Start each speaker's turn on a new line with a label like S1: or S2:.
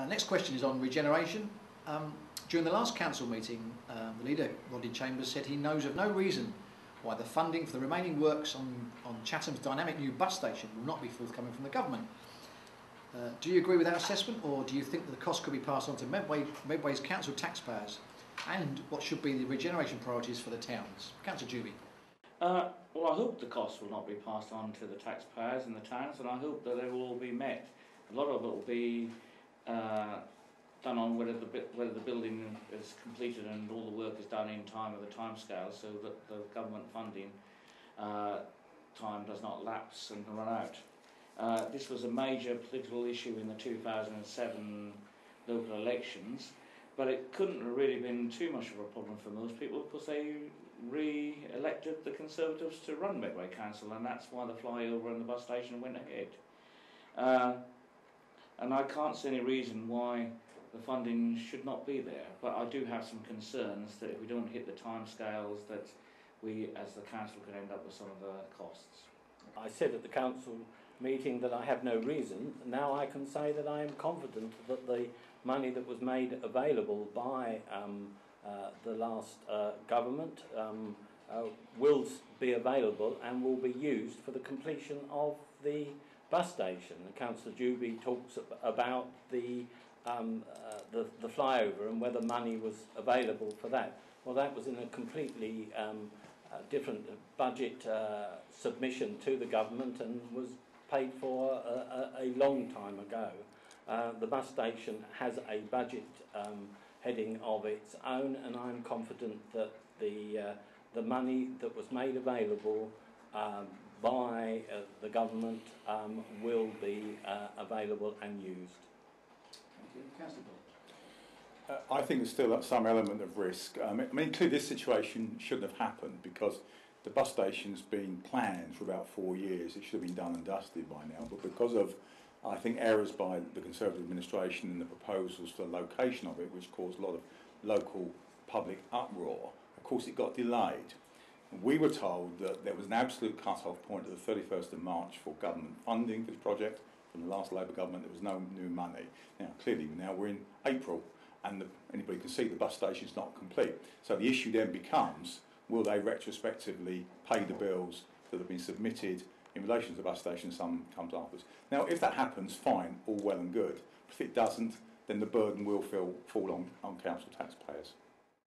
S1: Next question is on regeneration. During the last council meeting, the leader, Rodney Chambers, said he knows of no reason why the funding for the remaining works on Chatham's dynamic new bus station will not be forthcoming from the government. Do you agree with that assessment, or do you think that the cost could be passed on to Medway's council taxpayers? And what should be the regeneration priorities for the towns? Councillor Juby.
S2: Well, I hope the costs will not be passed on to the taxpayers in the towns, and I hope that they will all be met. A lot of it will be done on whether the building is completed and all the work is done in time of the timescale, so that the government funding time does not lapse and run out. This was a major political issue in the 2007 local elections, but it couldn't have really been too much of a problem for most people because they re-elected the Conservatives to run Medway Council, and that's why the flyover and the bus station went ahead. And I can't see any reason why the funding should not be there, but I do have some concerns that if we don't hit the timescales, that we as the council could end up with some of the costs.
S3: I said at the council meeting that I have no reason. Now I can say that I am confident that the money that was made available by the last government will be available and will be used for the completion of the bus station. Councillor Juby talks about the flyover and whether money was available for that. Well, that was in a completely different budget submission to the government and was paid for a long time ago. The bus station has a budget heading of its own, and I'm confident that the money that was made available by the government will be available and used.
S1: Thank you. Councillor Ball.
S4: I think there's still some element of risk. I mean, clearly this situation shouldn't have happened because the bus station's been planned for about 4 years. It should have been done and dusted by now, but because of, I think, errors by the Conservative administration in the proposals for the location of it, which caused a lot of local public uproar, of course it got delayed. We were told that there was an absolute cut-off point at the 31st of March for government funding for this project. From the last Labour government, there was no new money. Now, clearly, now we're in April, and anybody can see the bus station's not complete. So the issue then becomes, will they retrospectively pay the bills that have been submitted in relation to the bus station? Some comes afterwards. Now, if that happens, fine, all well and good. If it doesn't, then the burden will fall on council taxpayers.